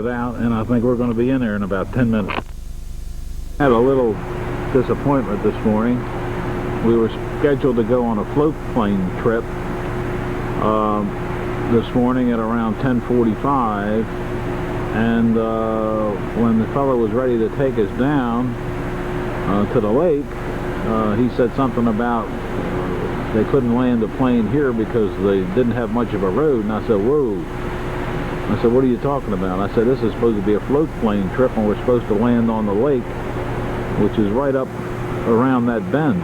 out, and I think we're going to be in there in about 10 minutes. Had a little disappointment this morning. We were scheduled to go on a float plane trip this morning at around 10:45, and when the fellow was ready to take us down to the lake, he said something about they couldn't land the plane here because they didn't have much of a road. And I said, whoa. I said, what are you talking about? I said, this is supposed to be a float plane trip, and we're supposed to land on the lake, which is right up around that bend.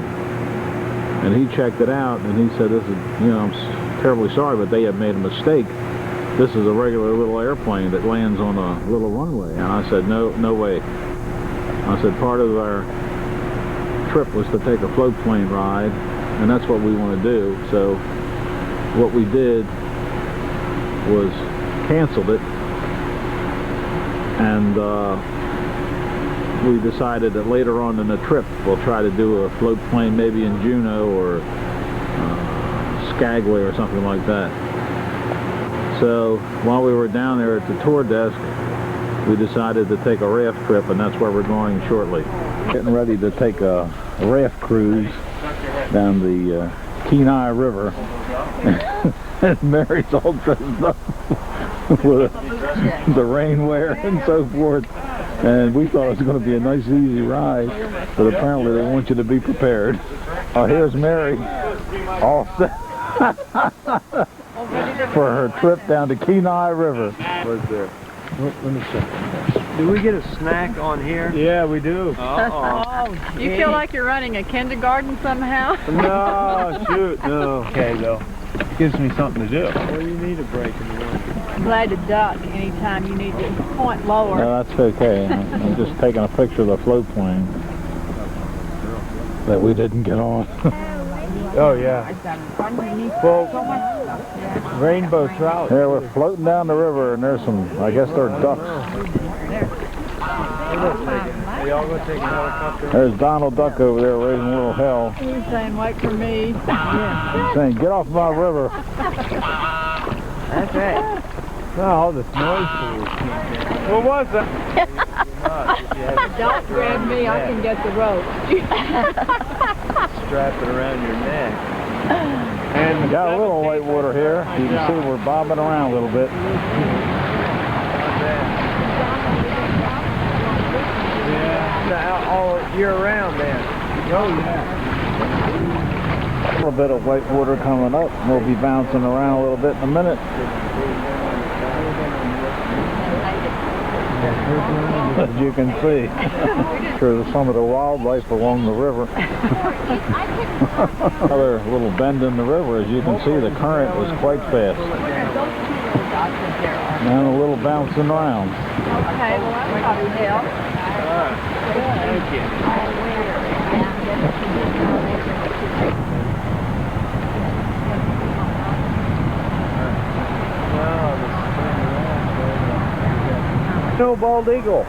And he checked it out, and he said, this is, you know, I'm terribly sorry, but they have made a mistake. This is a regular little airplane that lands on a little runway. And I said, no way. I said, part of our trip was to take a float plane ride, and that's what we want to do. So what we did was canceled it, and we decided that later on in the trip we'll try to do a float plane maybe in Juneau or Skagway or something like that. So while we were down there at the tour desk, we decided to take a raft trip, and that's where we're going shortly. Getting ready to take a raft cruise down the Kenai River. And Mary's all dressed up with the rainwear and so forth, and we thought it was going to be a nice easy ride, but apparently they want you to be prepared. Here's Mary, all set for her trip down to Kenai River. Where's there? Let me check. Do we get a snack on here? Yeah, we do. Oh, you feel like you're running a kindergarten somehow? No, shoot, no. Okay, though. It gives me something to do. Well, you need a break in the morning. I'm glad to duck anytime you need to point lower. No, that's okay. I'm just taking a picture of the float plane that we didn't get on. Oh, yeah. Well, rainbow trout. Yeah, we're floating down the river, and there's some, I guess they're ducks. Are y'all going to take a helicopter? There's Donald Duck over there raising a little hell. He's saying, wait for me. He's saying, get off my river. That's right. No, all this noise pollution. What was that? Don't grab me, I can get the rope. Strap it around your neck. And we got a little whitewater here. You can see we're bobbing around a little bit. Yeah, all year round then. Oh yeah. A little bit of whitewater coming up. We'll be bouncing around a little bit in a minute. As you can see, there's some of the wildlife along the river. Another little bend in the river. As you can see, the current was quite fast. And a little bouncing around. Okay, well that probably help. Thank you. No bald eagle.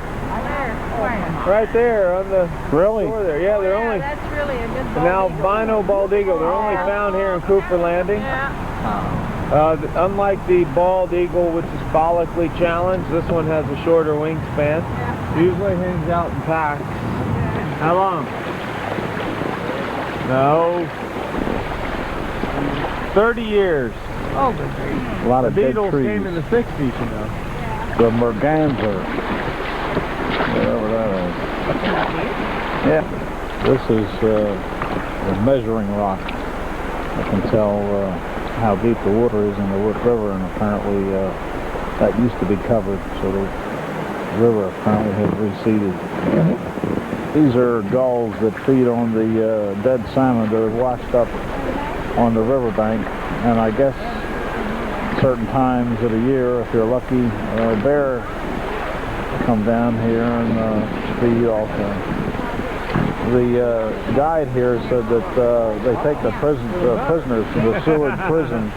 Right there on the Really? shore there. Yeah, they're only That's really a good an albino bald eagle. They're only found here in Cooper Landing. Unlike the bald eagle, which is bollically challenged, this one has a shorter wingspan. Usually hangs out in packs. How long? No. 30 years. Oh, A lot The of dead beetles trees. came in the 60s, you know. The merganser. Whatever that is. Yeah. This is a measuring rock. I can tell how deep the water is in the Wood River, and apparently that used to be covered, so the river apparently has receded. These are gulls that feed on the dead salmon that are washed up on the riverbank, and I guess certain times of the year, if you're lucky, a bear come down here and feed also. The guide here said that they take the prisoners from the Seward prison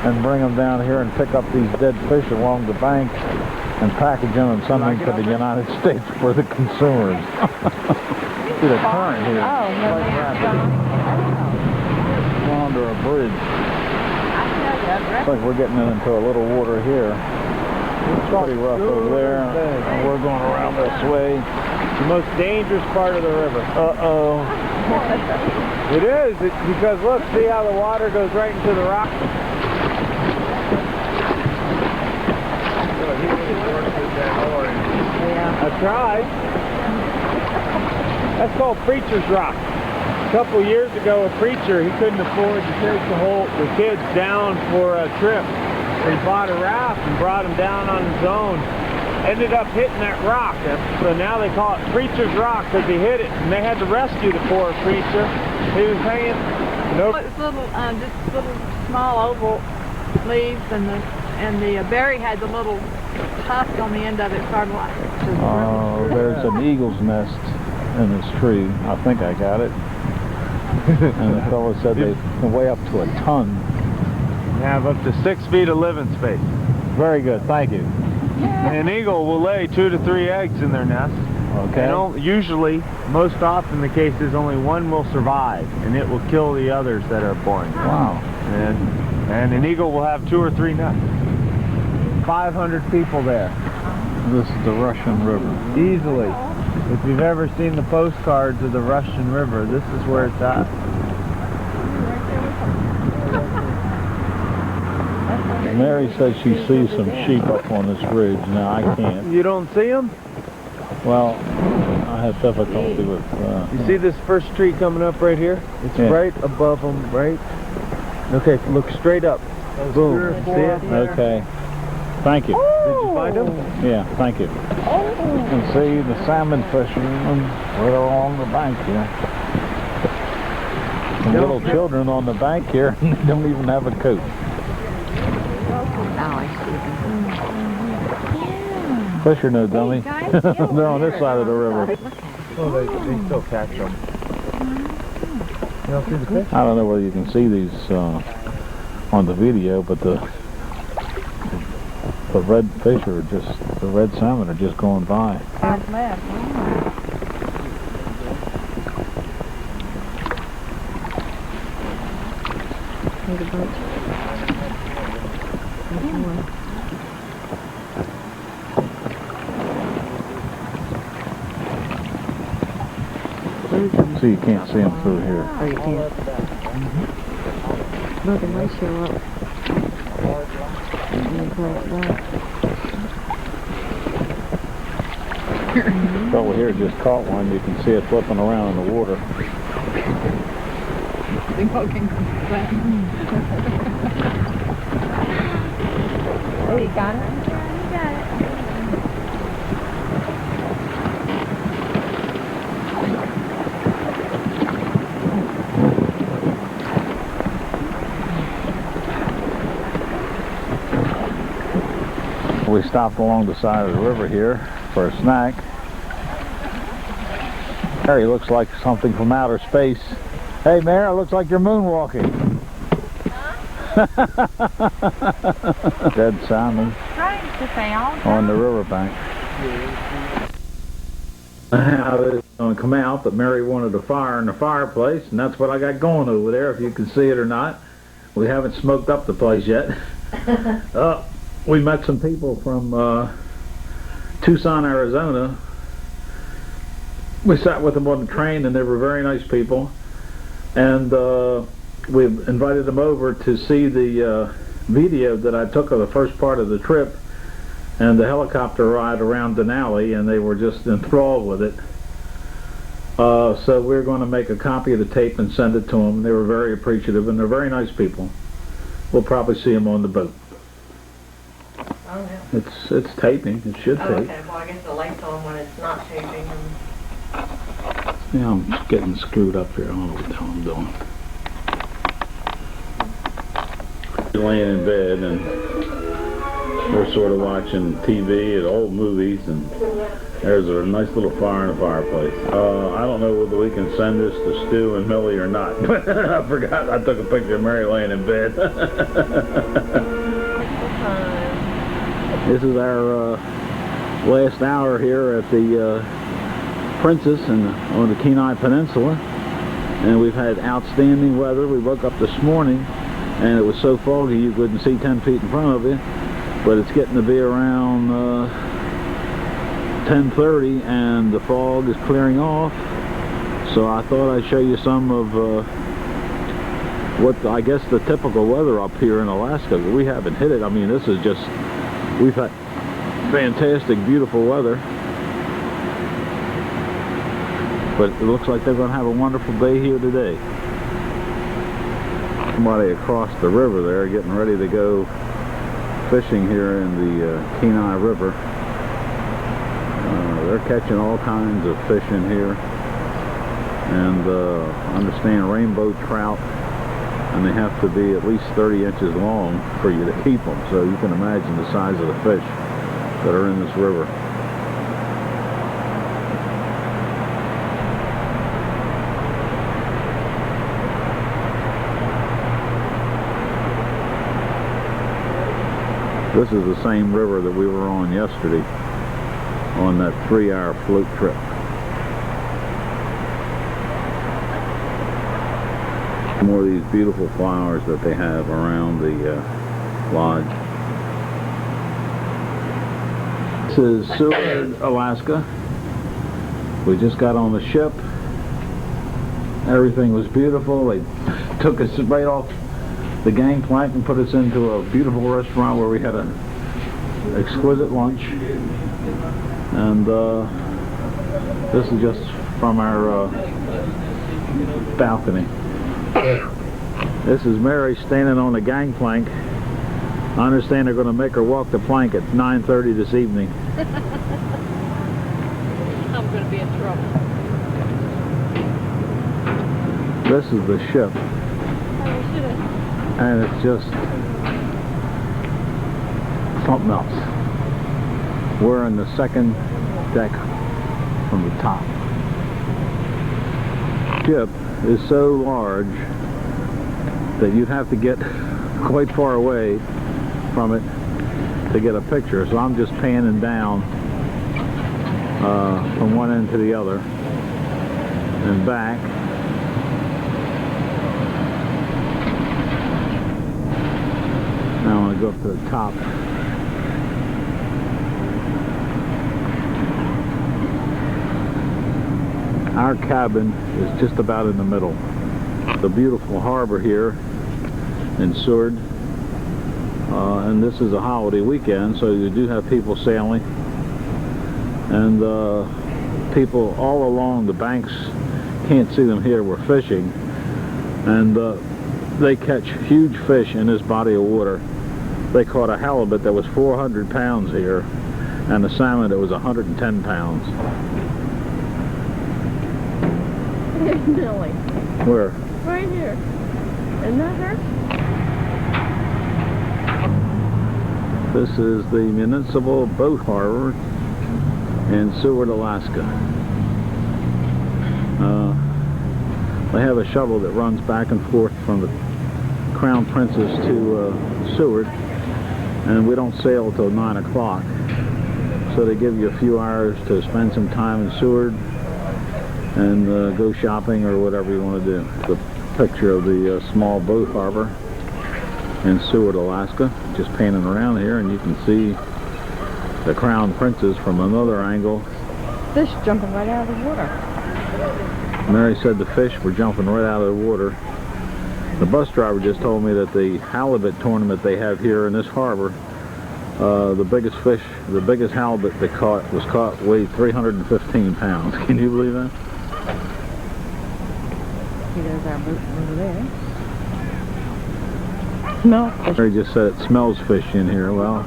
and bring them down here and pick up these dead fish along the bank and package them and send them to the United States for the consumers. See the current here. Oh, no. We're under a bridge. Looks like we're getting into a little water here. It's pretty rough over there. And we're going around this way. The most dangerous part of the river. Uh-oh. It is. It's because look, see how the water goes right into the rock? Yeah. I tried. That's called Preacher's Rock. A couple years ago, a preacher, he couldn't afford to take the kids down for a trip. He bought a raft and brought them down on his own. Ended up hitting that rock. So now they call it Preacher's Rock because he hit it, and they had to rescue the poor preacher. He was hanging. It's little, just little small oval leaves, and the berry had the little tuft on the end of it, sort of like. Oh, there's an eagle's nest in this tree. I think I got it. And the fellow said they can weigh up to a ton. Have up to 6 feet of living space. Very good, thank you. An eagle will lay 2 to 3 eggs in their nest. Okay. And usually, most often the case is only one will survive, and it will kill the others that are born. Wow. And an eagle will have 2 or 3 nests. 500 people there. This is the Russian River. Easily. If you've ever seen the postcards of the Russian River, this is where it's at. Mary says she sees some sheep up on this ridge. Now I can't. You don't see them? Well, I have difficulty with... You see this first tree coming up right here? It's right above them, right? Okay, look straight up. Boom. See it? Okay. Thank you. Did you find them? Yeah, thank you. You can see the salmon fishermen right along the bank here. Some little children on the bank here, and they don't even have a coat. Fisher no dummy. They're on this side of the river. Oh, they still catch them. You don't see the fish? I don't know whether you can see these on the video, but the red fish are just, the red salmon are just going by. So you can't see them through here. Oh, you can't. Look, it might show up. Fellow here just caught one. You can see it flipping around in the water. Oh, you got it? You got it. We stopped along the side of the river here for a snack. Mary looks like something from outer space. Hey Mary, it looks like you're moonwalking. Dead salmon on the riverbank. I was going to come out, but Mary wanted a fire in the fireplace, and that's what I got going over there, if you can see it or not. We haven't smoked up the place yet. We met some people from Tucson, Arizona. We sat with them on the train, and they were very nice people. And we invited them over to see the video that I took of the first part of the trip and the helicopter ride around Denali, and they were just enthralled with it. So we're going to make a copy of the tape and send it to them. They were very appreciative, and they're very nice people. We'll probably see them on the boat. Oh, yeah. It's taping. It should tape. Okay, well, I guess the light's on when it's not taping. Yeah, I'm just getting screwed up here. I don't know what the hell I'm doing. Laying in bed, and we're sort of watching TV and old movies, and there's a nice little fire in the fireplace. I don't know whether we can send this to Stu and Millie or not, but I forgot I took a picture of Mary laying in bed. This is our last hour here at the Princess on the Kenai Peninsula, and we've had outstanding weather. We woke up this morning and it was so foggy you couldn't see 10 feet in front of you, But it's getting to be around 10:30 and the fog is clearing off. So I thought I'd show you some of what I guess the typical weather up here in Alaska. We haven't hit it. I mean, this is just, we've had fantastic, beautiful weather. But it looks like they're going to have a wonderful day here today. Somebody across the river there getting ready to go fishing here in the Kenai River. They're catching all kinds of fish in here. And I understand rainbow trout, and they have to be at least 30 inches long for you to keep them. So you can imagine the size of the fish that are in this river. This is the same river that we were on yesterday on that 3-hour float trip. More of these beautiful flowers that they have around the lodge. This is Seward, Alaska. We just got on the ship. Everything was beautiful. They took us right off the gangplank and put us into a beautiful restaurant where we had an exquisite lunch. And this is just from our balcony. This is Mary standing on the gangplank. I understand they're going to make her walk the plank at 9:30 this evening. I'm going to be in trouble. This is the ship. And it's just something else. We're in the second deck from the top. The ship is so large that you'd have to get quite far away from it to get a picture. So I'm just panning down from one end to the other and back. Now I'm going to go up to the top. Our cabin is just about in the middle. The beautiful harbor here in Seward. And this is a holiday weekend, so you do have people sailing. And people all along the banks, can't see them here, we're fishing. And they catch huge fish in this body of water. They caught a halibut that was 400 pounds here, and a salmon that was 110 pounds. Here's Millie. Where? Right here. Isn't that her? This is the Municipal Boat Harbor in Seward, Alaska. They have a shuttle that runs back and forth from the Crown Princess to Seward, and we don't sail till 9 o'clock. So they give you a few hours to spend some time in Seward and go shopping or whatever you want to do. The picture of the small boat harbor in Seward, Alaska. Just panning around here, and you can see the Crown Princess from another angle. Fish jumping right out of the water. Mary said the fish were jumping right out of the water. The bus driver just told me that the halibut tournament they have here in this harbor, the biggest fish, the biggest halibut they was caught weighed 315 pounds. Can you believe that? There's our boat over there. Smells fish. Mary just said it smells fish in here. Well,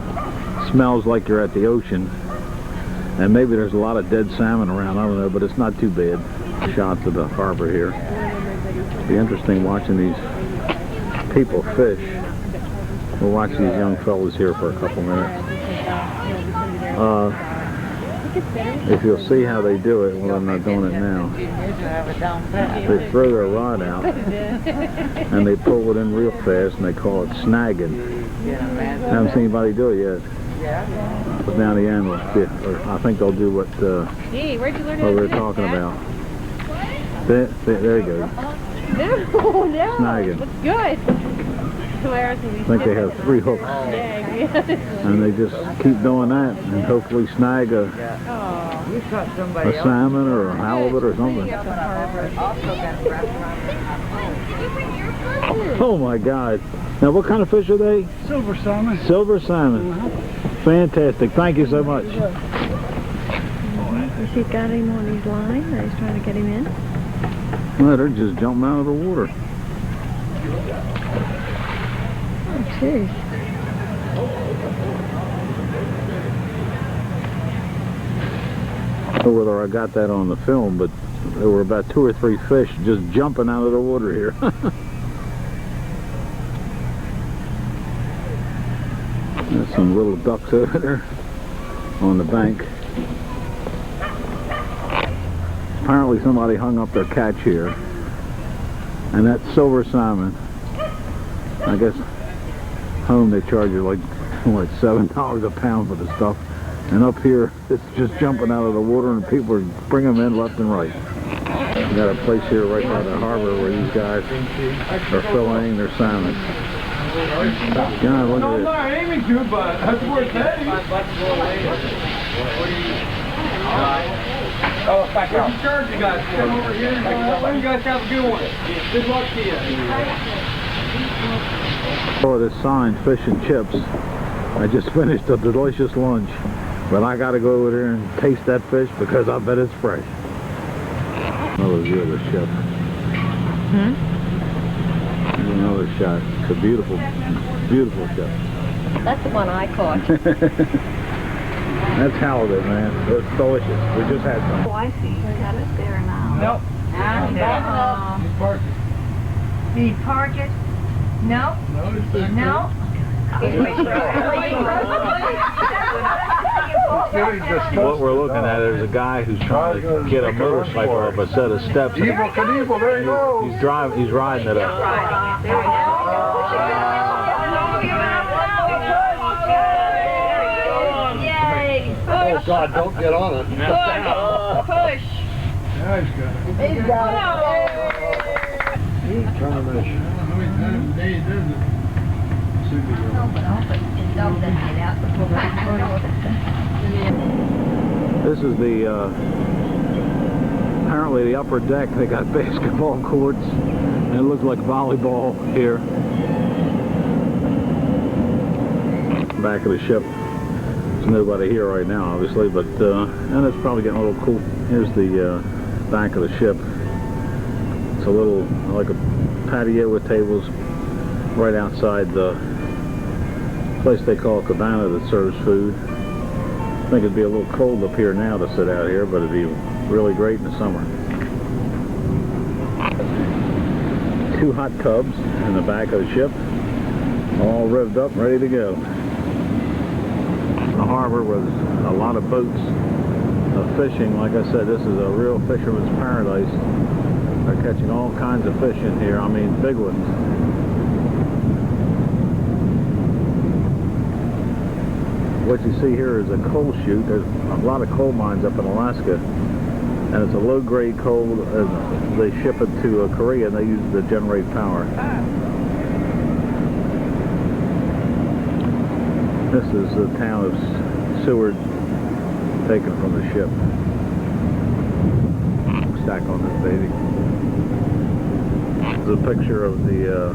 it smells like you're at the ocean. And maybe there's a lot of dead salmon around, I don't know, but it's not too bad. Shots of the harbor here. It'll be interesting watching these people fish. We'll watch these young fellas here for a couple minutes. If you'll see how they do it, well, I'm not doing it now. They throw their rod out and they pull it in real fast, and they call it snagging. Haven't seen anybody do it yet. Put down the animal. I think they'll do what we're talking about. There you go. No, Snagging. that's good. swears he I think they have 3 hooks, and they just keep doing that, and hopefully snag a You caught somebody else. salmon or a halibut or something. Oh my God! Now, what kind of fish are they? Silver salmon. Silver salmon. Fantastic. Thank you so much. Has he got him on his line, or he's trying to get him in? Well, they're just jumping out of the water. Oh, jeez. I don't know whether I got that on the film, but there were about 2 or 3 fish just jumping out of the water here. There's some little ducks over there on the bank. Apparently somebody hung up their catch here. And that silver salmon, I guess home they charge you like, what, $7 a pound for the stuff. And up here, it's just jumping out of the water and people are bringing them in left and right. We got a place here right by the harbor where these guys are filleting their salmon. God, look at this. not aiming to, but that's where it's heading. Oh, back out. Where's the charge you guys for? Come over here. Well, you guys have a good one. Good luck to you. Oh, this sign, fish and chips. I just finished a delicious lunch, but I got to go over there and taste that fish because I bet it's fresh. Another view of the ship. Another shot. It's a beautiful, beautiful ship. That's the one I caught. That's halibut, man. It's delicious. We just had some. Oh, I see. We got it there now. Nope. Did he park it? No? No? What we're looking at is a guy who's trying to get a motorcycle up a set of steps. Evel Knievel, there you go. He's riding it up. Oh God, don't get on it. Push. Yeah, he's got it. He's got it. He's trying to miss. This is the, apparently the upper deck. They got basketball courts, and it looks like volleyball here. Back of the ship. There's nobody here right now, obviously, but, and it's probably getting a little cool. Here's the back of the ship. It's a little, like a patio with tables right outside the place they call a cabana that serves food. I think it'd be a little cold up here now to sit out here, but it'd be really great in the summer. 2 hot tubs in the back of the ship, all revved up, ready to go. The harbor was a lot of boats fishing. Like I said, this is a real fisherman's paradise. They're catching all kinds of fish in here. I mean, big ones. What you see here is a coal chute. There's a lot of coal mines up in Alaska, and it's a low-grade coal. They ship it to Korea, and they use it to generate power. This is the town of Seward, taken from the ship. Stack on this baby. This is a picture of the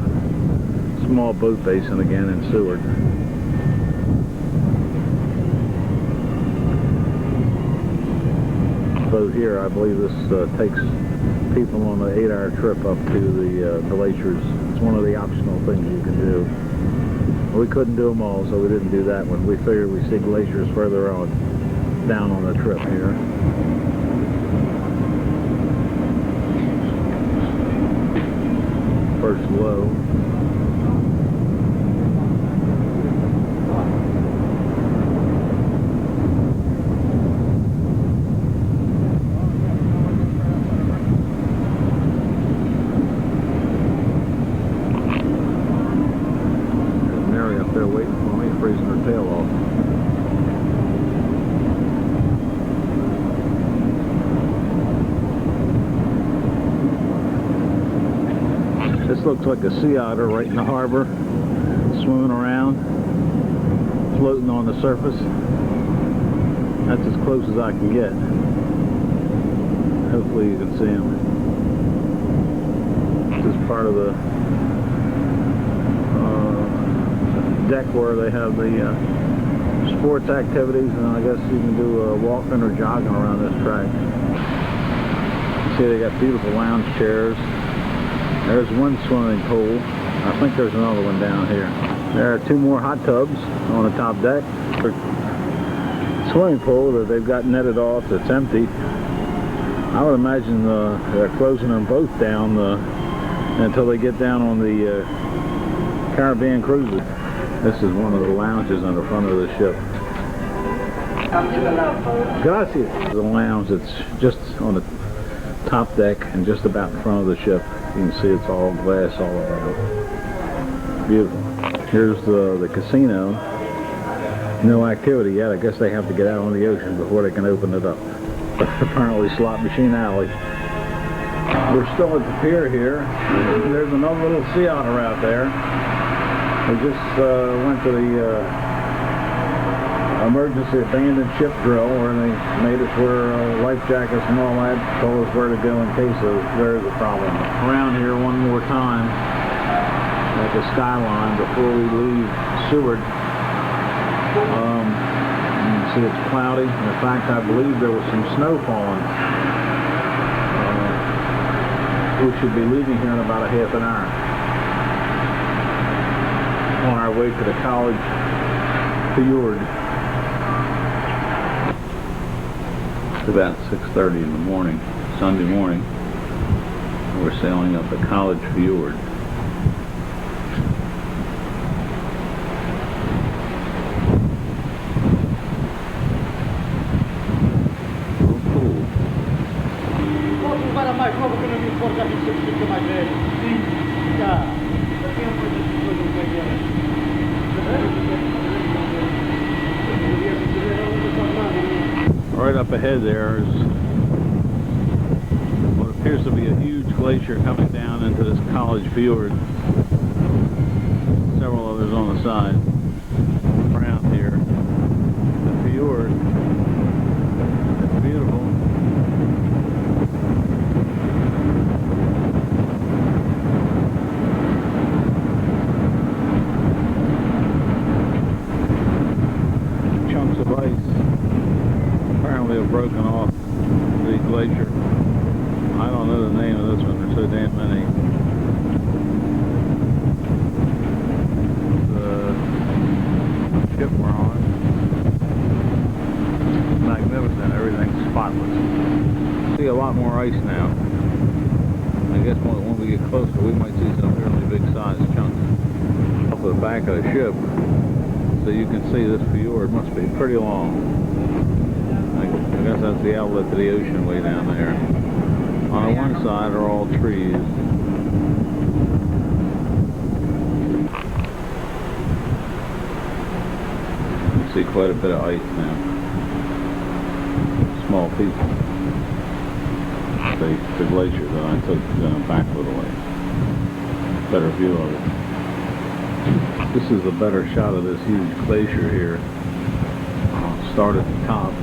small boat basin again in Seward. Boat here, I believe this takes people on an 8-hour trip up to the glaciers. It's one of the optional things you can do. We couldn't do them all, so we didn't do that one. We figured we'd see glaciers further on, down on the trip here. First low. They're waiting for me, freezing her tail off. This looks like a sea otter right in the harbor. swimming around, floating on the surface. That's as close as I can get. Hopefully you can see them. This is part of the deck where they have the sports activities, and I guess you can do walking or jogging around this track. See, they got beautiful lounge chairs. There's one swimming pool. I think there's another one down here. There are 2 more hot tubs on the top deck. Swimming pool that they've got netted off that's empty. I would imagine they're closing them both down until they get down on the Caribbean cruises. This is one of the lounges on the front of the ship. Gracias. The lounge that's just on the top deck and just about in front of the ship. You can see it's all glass all around. Beautiful. Here's the casino. No activity yet. I guess they have to get out on the ocean before they can open it up. Apparently slot machine alley. We're still at the pier here. There's another little sea otter out there. We just went to the emergency abandoned ship drill where they made us wear life jackets and all that, told us where to go in case there is a problem. Around here one more time at the skyline before we leave Seward. You can see it's cloudy. In fact, I believe there was some snow falling. We should be leaving here in about a half an hour. On our way to the College Fjord. It's about 6:30 in the morning, Sunday morning. We're sailing up the College Fjord. Right up ahead there is what appears to be a huge glacier coming down into this College Fjord. Several others on the side. Around here. The fjord. It's beautiful. Chunks of ice apparently have broken off the glacier. I don't know the name of this one, there's so damn many. The ship we're on, magnificent, everything's spotless. See a lot more ice now. I guess when we get closer we might see some fairly big sized chunks. Off the back of the ship, so you can see this fjord must be pretty long. I guess that's the outlet to the ocean way down there. On the one side are all trees. You can see quite a bit of ice now. Small pieces. The glacier that I took back a little way. Better view of it. This is a better shot of this huge glacier here. I'll start at the top.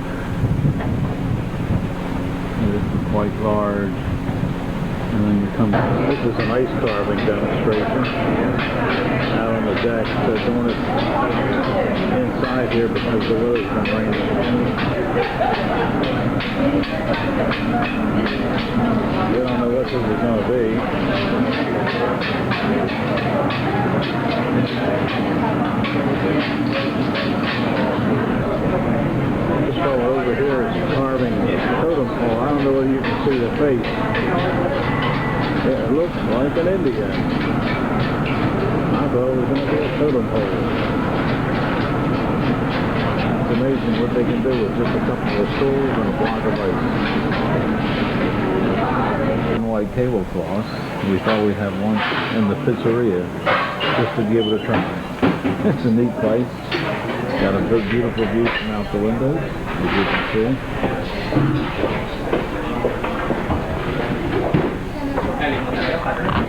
It's quite large, and then you come down. This is an ice carving demonstration out on the deck. They're doing it inside here because the weather's been raining. We don't know what this is going to be. This fellow over here is carving a totem pole. I don't know whether you can see the face. Yeah, it looks like an Indian. I thought it was going to be a totem pole. It's amazing what they can do with just a couple of stools and a block of ice. White tablecloths. We thought we'd have one in the pizzeria just to give it a try. It's a neat place. Got a big, beautiful view from out the windows, as you can see.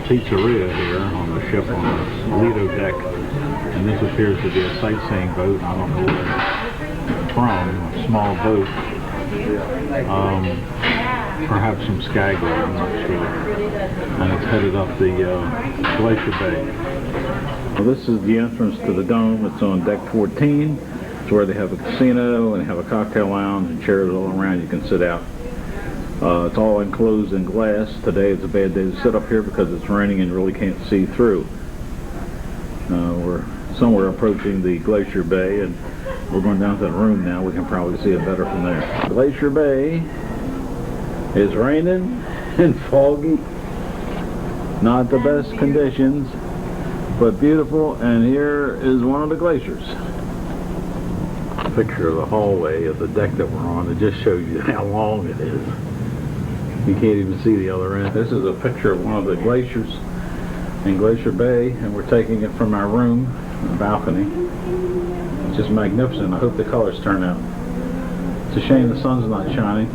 Pizzeria here on the ship on the Lido deck. And this appears to be a sightseeing boat. I don't know where it's from. A small boat. Perhaps from Skagway, I'm not sure. And it's headed up the Glacier Bay. Well, this is the entrance to the dome. It's on deck 14. It's where they have a casino and have a cocktail lounge and chairs all around. You can sit out. It's all enclosed in glass. Today is a bad day to sit up here because it's raining and you really can't see through. We're somewhere approaching the Glacier Bay, and we're going down to the room now. We can probably see it better from there. Glacier Bay is raining and foggy. Not the best conditions, but beautiful. And here is one of the glaciers. A picture of the hallway of the deck that we're on. It just shows you how long it is. You can't even see the other end. This is a picture of one of the glaciers in Glacier Bay, and we're taking it from our room, the balcony. It's just magnificent. I hope the colors turn out. It's a shame the sun's not shining.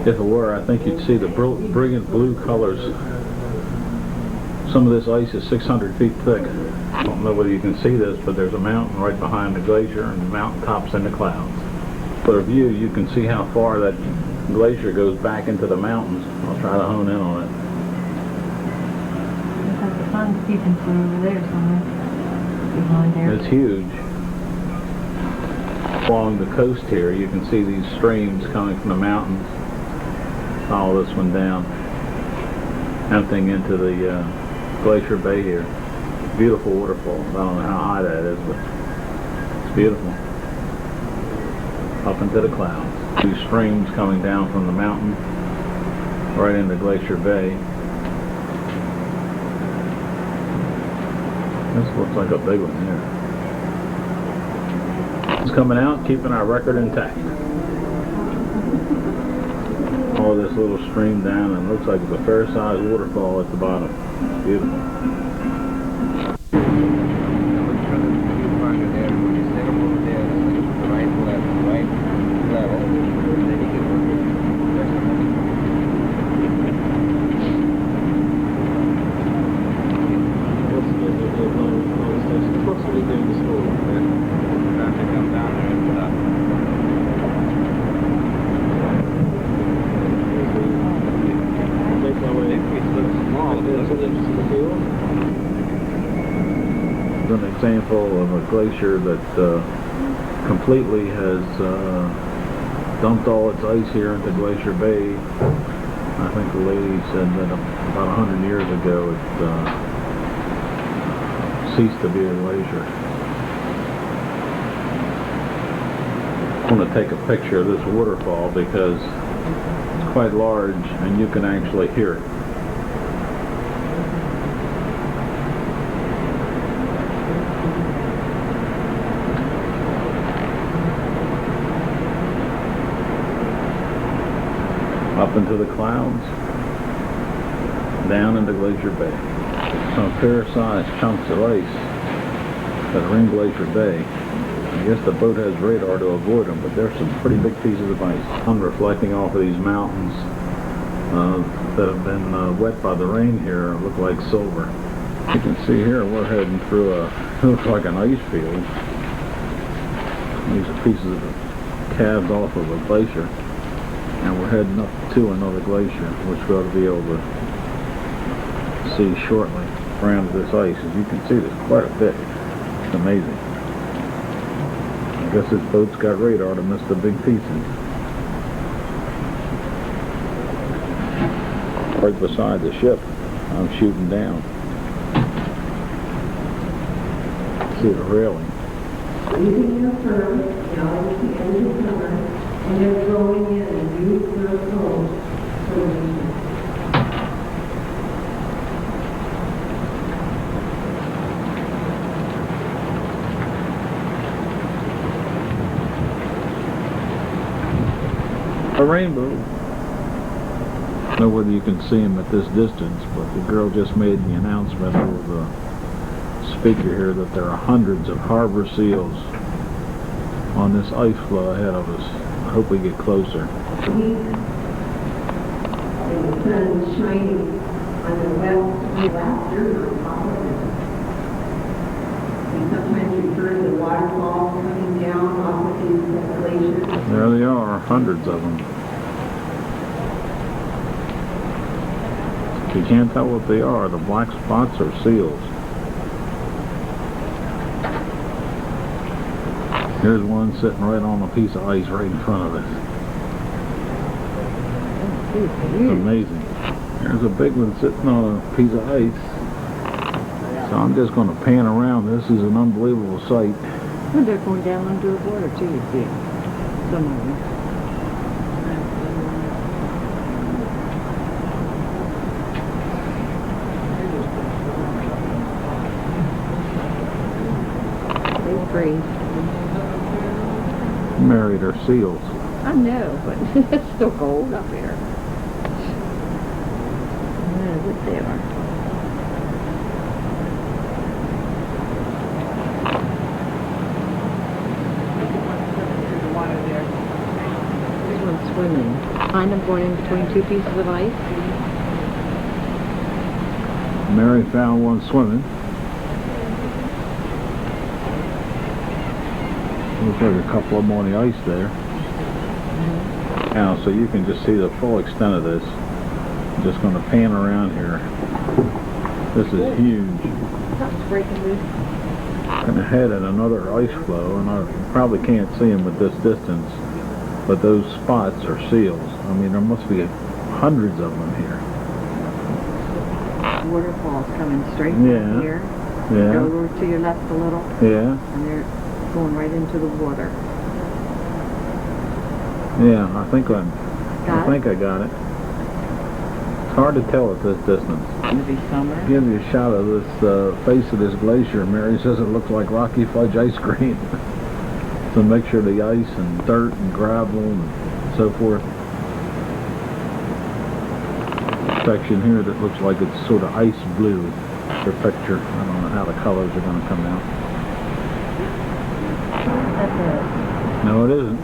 If it were, I think you'd see the brilliant blue colors. Some of this ice is 600 feet thick. I don't know whether you can see this, but there's a mountain right behind the glacier, and the mountain tops in the clouds. For a view, you can see how far that glacier goes back into the mountains. I'll try to hone in on it. Looks like the sun's peeping through over there somewhere. Behind there. It's huge. Along the coast here, you can see these streams coming from the mountains. Follow this one down, emptying into the Glacier Bay here. Beautiful waterfall. I don't know how high that is, but it's beautiful. Up into the clouds. Two streams coming down from the mountain right into Glacier Bay. This looks like a big one here. It's coming out, keeping our record intact. All this little stream down, and it looks like it's a fair-sized waterfall at the bottom. Beautiful. An example of a glacier that completely has dumped all its ice here into Glacier Bay. I think the lady said that about 100 years ago it ceased to be a glacier. I want to take a picture of this waterfall because it's quite large and you can actually hear it. Up into the clouds, down into Glacier Bay. Some fair-sized chunks of ice that are in Glacier Bay. I guess the boat has radar to avoid them, but there's some pretty big pieces of ice. I'm reflecting off of these mountains that have been wet by the rain here. Look like silver. You can see here we're heading through it looks like an ice field. These are pieces of calved off of a glacier. And we're heading up to another glacier, which we'll be able to see shortly around this ice. As you can see, there's quite a bit. It's amazing. I guess this boat's got radar to miss the big pieces. Right beside the ship, I'm shooting down. See the railing. Leaving the firm, now at the end of summer, and they're going in and use their phones. A rainbow. I don't know whether you can see him at this distance, but the girl just made the announcement over the speaker here that there are hundreds of harbor seals on this ice floe ahead of us. I hope we get closer. And the sun was shining on the west laughter on top of it. sometimes refer to the waterfalls coming down off of these glaciers. There they are, hundreds of them. You can't tell what they are. The black spots are seals. Here's one sitting right on a piece of ice right in front of us. It's amazing. There's a big one sitting on a piece of ice. So I'm just going to pan around. This is an unbelievable sight. Well, they're going down under the water too, you see. Some of them. They freeze. Mary, they're seals. I know, but it's still cold up here. Yeah, what they are. This one's swimming. Kind of going in between two pieces of ice. Mary found one swimming. Looks like a couple of them on the ice there. Now, so you can just see the full extent of this. I'm just going to pan around here. This is huge. Something's breaking loose. And ahead at another ice flow, and I probably can't see them at this distance, but those spots are seals. I mean, there must be hundreds of them here. Waterfalls coming straight Yeah. from here. Yeah, Go over to your left a little, yeah, and they're going right into the water. yeah. I think I got it. It's hard to tell at this distance. It'll be summer. Give you a shot of this face of this glacier. Mary says it looks like Rocky Fudge ice cream. It's a mixture of the ice and dirt and gravel and so forth. Section here that looks like it's sort of ice blue. Their picture. I don't know how the colors are going to come out. No, it isn't.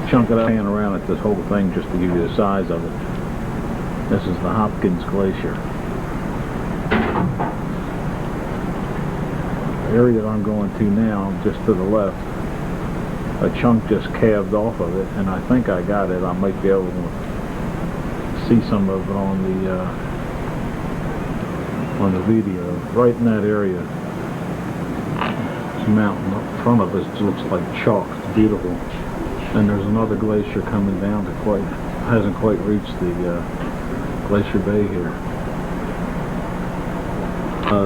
Chunk it up, pan around at this whole thing just to give you the size of it. This is the Hopkins Glacier. The area that I'm going to now, just to the left, a chunk just calved off of it, and I think I got it. I might be able to see some of it on the video. Right in that area, this mountain up in front of us looks like chalk. It's beautiful. And there's another glacier coming down to hasn't quite reached the Glacier Bay here.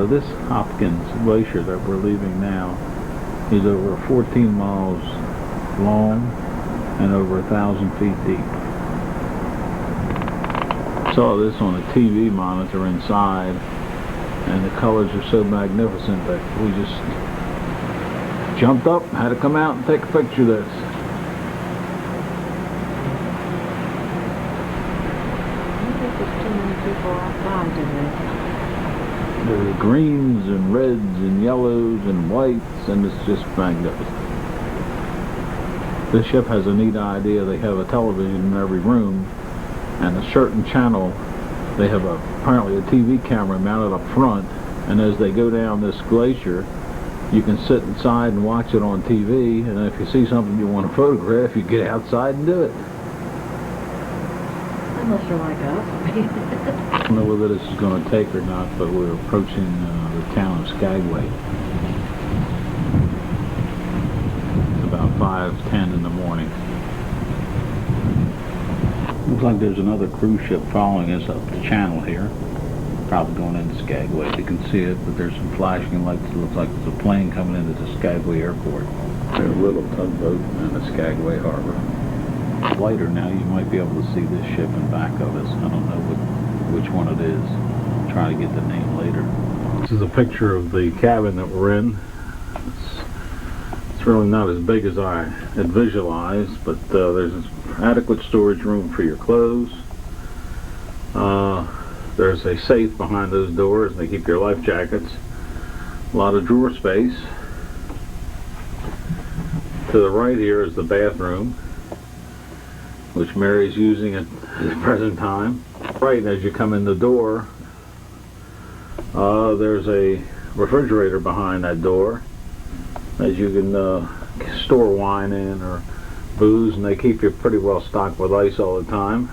This Hopkins Glacier that we're leaving now is over 14 miles long and over 1,000 feet deep. Saw this on a TV monitor inside, and the colors are so magnificent that we just jumped up, had to come out and take a picture of this. There are greens and reds and yellows and whites, and it's just magnificent. This ship has a neat idea. They have a television in every room, and a certain channel, they have apparently a TV camera mounted up front, and as they go down this glacier, you can sit inside and watch it on TV, and if you see something you want to photograph, you get outside and do it. Unless you're like us. I don't know whether this is going to take or not, but we're approaching the town of Skagway. It's about 5:10 in the morning. Looks like there's another cruise ship following us up the channel here. Probably going into Skagway. You can see it, but there's some flashing lights. It looks like there's a plane coming into the Skagway airport. There's a little tugboat in the Skagway harbor. Later now, you might be able to see this ship in back of us. I don't know which one it is. I'll try to get the name later. This is a picture of the cabin that we're in. It's really not as big as I had visualized, but there's adequate storage room for your clothes. There's a safe behind those doors, and they keep your life jackets. A lot of drawer space. To the right here is the bathroom, which Mary's using at the present time. Right as you come in the door, there's a refrigerator behind that door, as you can store wine in or booze, and they keep you pretty well stocked with ice all the time.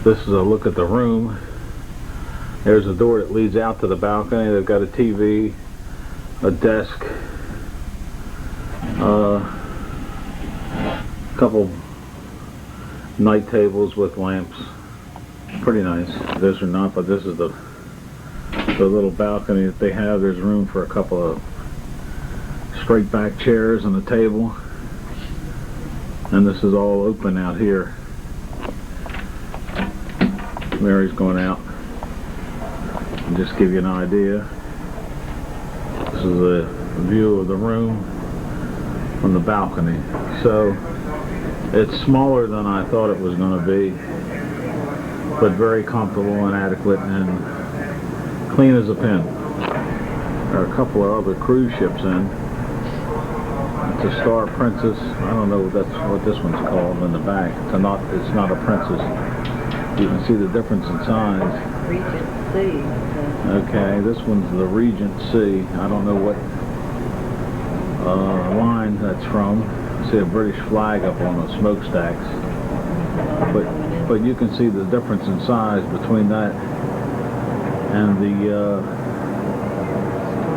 This is a look at the room. There's a door that leads out to the balcony. They've got a TV, a desk, a couple night tables with lamps. Pretty nice. This or not, but this is the little balcony that they have. There's room for a couple of straight back chairs and a table, and this is all open out here. Mary's going out and just give you an idea. This is a view of the room from the balcony. So it's smaller than I thought it was going to be, but very comfortable and adequate and clean as a pin. There are a couple of other cruise ships in. It's a Star Princess. I don't know what this one's called in the back. It's not a Princess. You can see the difference in size. Regent C. Okay, this one's the Regent C. I don't know what line that's from. I see a British flag up on the smokestacks. But you can see the difference in size between that and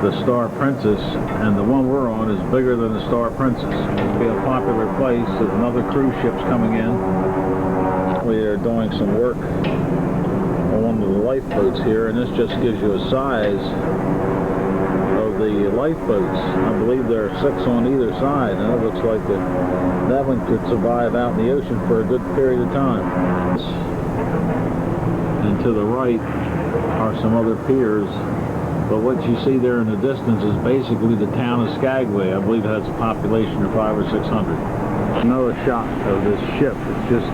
the Star Princess, and the one we're on is bigger than the Star Princess. It'll be a popular place. There's another cruise ship's coming in. We are doing some work on one of the lifeboats here, and this just gives you a size of the lifeboats. I believe there are 6 on either side, and it looks like that one could survive out in the ocean for a good period of time. And to the right are some other piers, but what you see there in the distance is basically the town of Skagway. I believe it has a population of 500 or 600. Another shot of this ship. It's just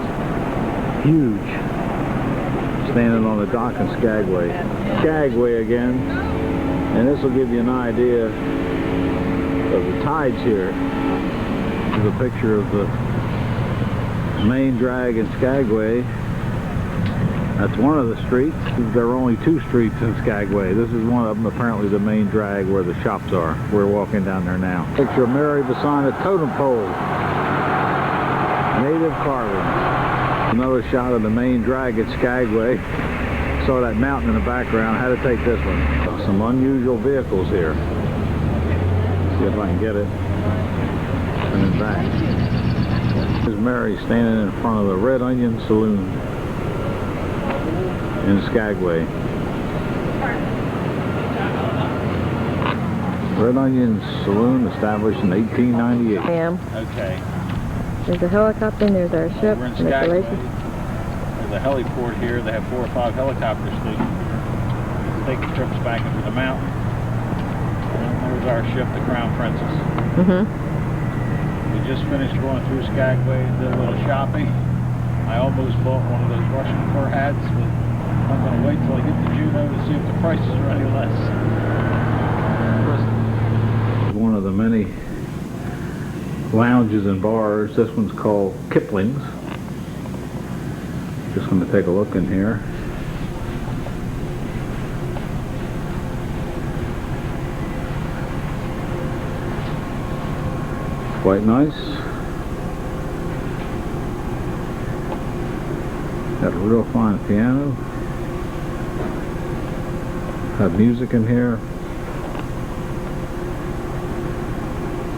huge, standing on the dock in Skagway. Skagway again, and this will give you an idea of the tides here. Here's a picture of the main drag in Skagway. That's one of the streets. There are only 2 streets in Skagway. This is one of them, apparently the main drag where the shops are. We're walking down there now. Picture of Mary beside a totem pole. Native carving. Another shot of the main drag at Skagway. Saw that mountain in the background. I had to take this one. Some unusual vehicles here. See if I can get it. And then back. Here's Mary standing in front of the Red Onion Saloon in Skagway. Red Onion Saloon established in 1898. Ma'am, Okay. there's a helicopter and there's our ship. We're in and it's a Skagway. lazy- There's a heliport here. They have 4 or 5 helicopter stations taking trips back into the mountain. And there's our ship, the Crown Princess. We just finished going through Skagway and did a little shopping. I almost bought one of those Russian fur hats, but I'm going to wait till I get to Juneau to see if the prices are any less. One of the many lounges and bars. This one's called Kipling's. Just going to take a look in here. Quite nice. Got a real fine piano. Have music in here.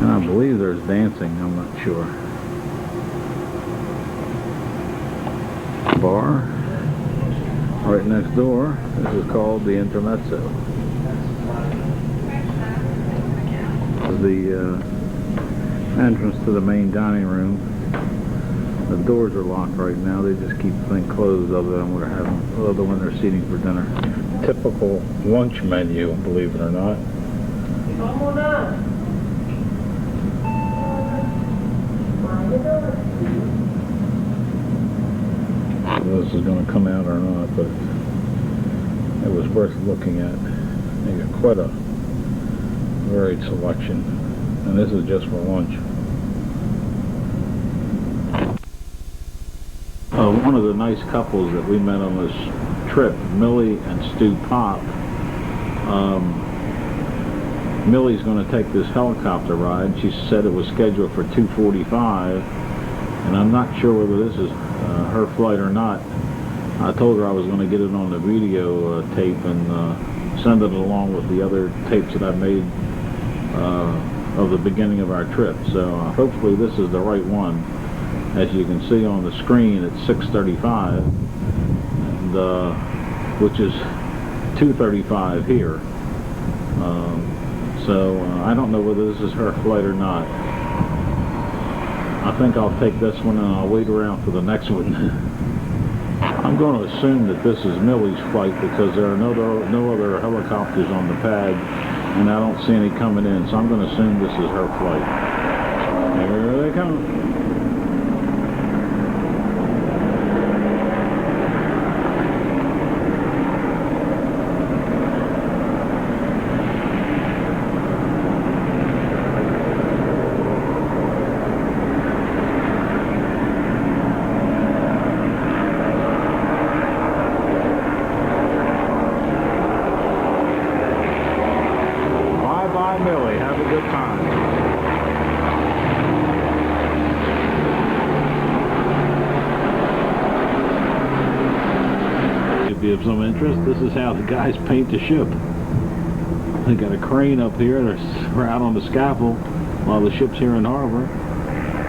And I believe there's dancing, I'm not sure. Bar right next door. This is called the Intermezzo. The entrance to the main dining room. The doors are locked right now. They just keep things closed other than when they're seating for dinner. Typical lunch menu, believe it or not. This is going to come out or not, but it was worth looking at. They got quite a varied selection, and this is just for lunch. One of the nice couples that we met on this trip, Millie and Stu Pop. Millie's going to take this helicopter ride. She said it was scheduled for 2:45, and I'm not sure whether this is her flight or not. I told her I was going to get it on the video tape and send it along with the other tapes that I made of the beginning of our trip. So hopefully this is the right one. As you can see on the screen, it's 6:35, and which is 2:35 here. So I don't know whether this is her flight or not. I think I'll take this one and I'll wait around for the next one. I'm going to assume that this is Millie's flight because there are no other helicopters on the pad, and I don't see any coming in, so I'm going to assume this is her flight. Here they come. Millie, have a good time. Could be of some interest. This is how the guys paint the ship. They got a crane up here. They're out on the scaffold while the ship's here in harbor.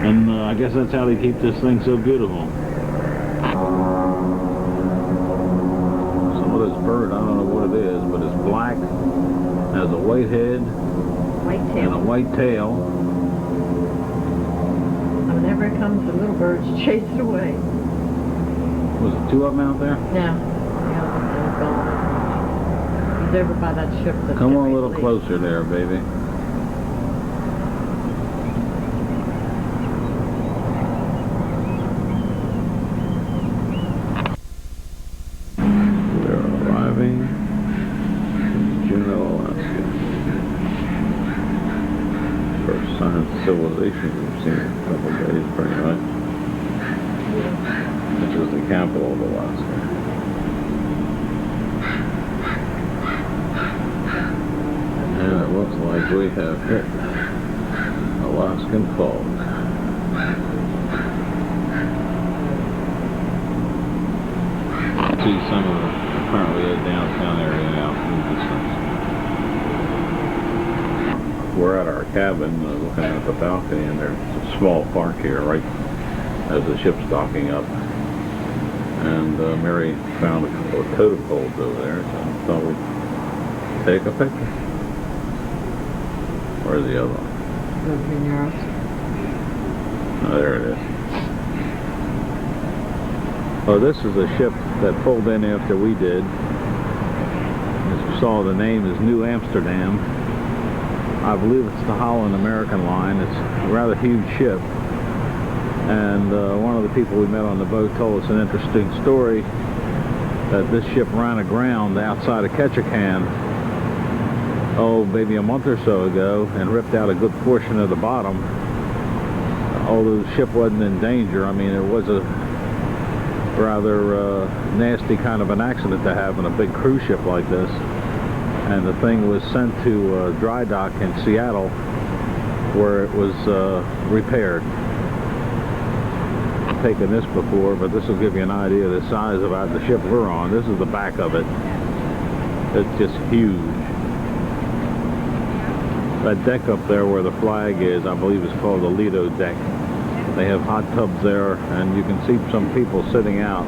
And I guess that's how they keep this thing so beautiful. Some of this bird, I don't know what it is, but it's black, has a white head, and a white tail. Whenever it comes, the little birds chase it away. Was it two of them out there? Yeah. They're gone. He's over by that ship. Come on a little closer there, baby. We're arriving in Juneau, Alaska. First sign of civilization we've seen in a couple of days, pretty much. This is the capital of Alaska. And it looks like we have hit Alaskan fog. See some of the, apparently the downtown area now in the distance. We're at our cabin looking at the balcony, and there's a small park here right as the ship's docking up. And Mary found a couple of totem poles over there, so I thought we'd take a picture. Where's the other one? Oh, there it is. Oh, this is a ship that pulled in after we did. As you saw, the name is New Amsterdam. I believe it's the Holland American Line. It's a rather huge ship. And one of the people we met on the boat told us an interesting story that this ship ran aground outside of Ketchikan, oh, maybe a month or so ago, and ripped out a good portion of the bottom. Although the ship wasn't in danger, I mean, it was a rather nasty kind of an accident to have in a big cruise ship like this. And the thing was sent to dry dock in Seattle, where it was repaired. I've taken this before, but this will give you an idea of the size of the ship we're on. This is the back of it. It's just huge. That deck up there where the flag is, I believe is called the Lido deck. They have hot tubs there, and you can see some people sitting out.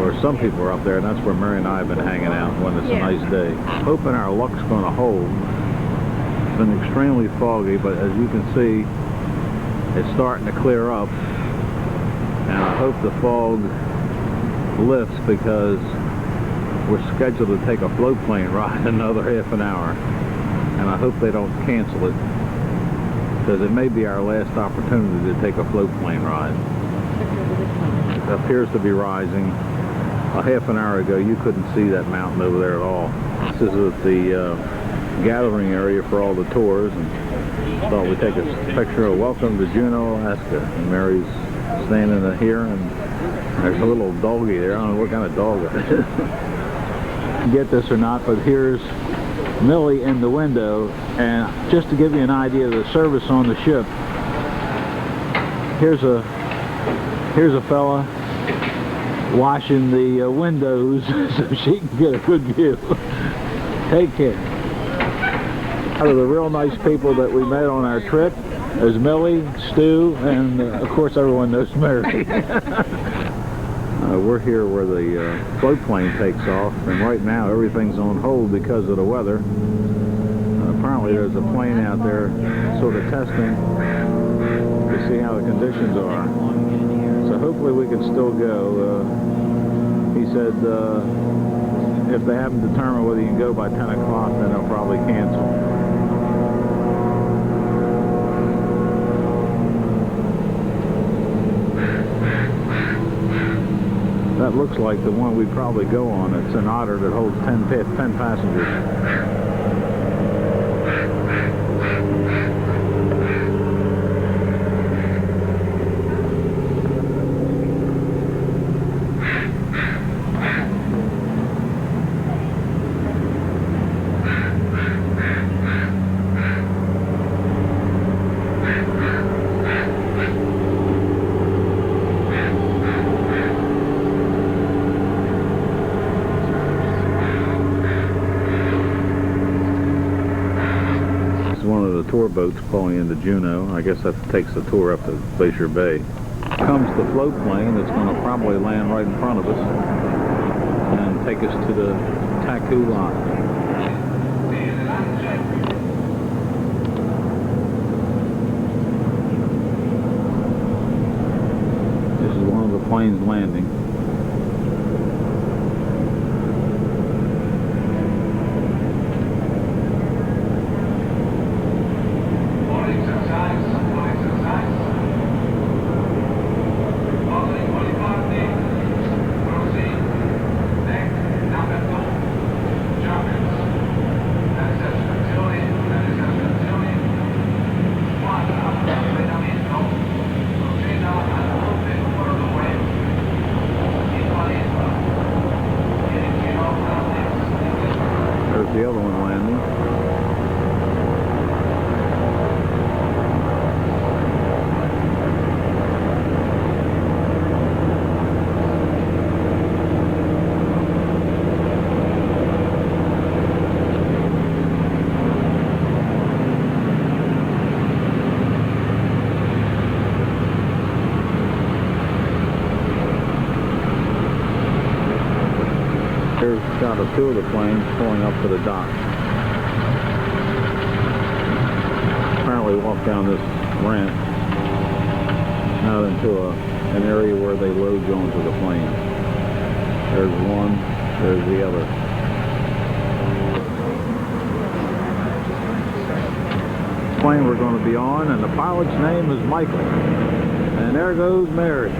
Or some people are up there, and that's where Mary and I have been hanging out when it's a nice day. Hoping our luck's going to hold. It's been extremely foggy, but as you can see, it's starting to clear up. And I hope the fog lifts because we're scheduled to take a float plane ride in another half an hour. And I hope they don't cancel it, because it may be our last opportunity to take a float plane ride. It appears to be rising. A half an hour ago, you couldn't see that mountain over there at all. This is the gathering area for all the tours, and thought we'd take a picture of welcome to Juneau, Alaska. And Mary's standing here, and there's a little doggy there. I don't know what kind of dog it is. Get this or not, but here's Millie in the window, and just to give you an idea of the service on the ship, here's a fella washing the windows so she can get a good view. Take care. Out of the real nice people that we met on our trip, there's Millie, Stu, and of course everyone knows Mary. We're here where the float plane takes off, and right now everything's on hold because of the weather. Apparently there's a plane out there sort of testing to see how the conditions are. So hopefully we can still go. He said if they haven't determined whether you can go by 10 o'clock, then they'll probably cancel. That looks like the one we probably go on. It's an otter that holds 10 passengers. Tour boats pulling into Juneau. I guess that takes the tour up to Glacier Bay. Comes the float plane that's going to probably land right in front of us and take us to the Taku Lock. This is one of the planes landing. The other one landing. Here's a shot of two of the planes pulling up to the dock. Apparently walk down this ramp out into an area where they load you onto the plane. There's one, there's the other. Plane we're going to be on, and the pilot's name is Michael. And there goes Mary.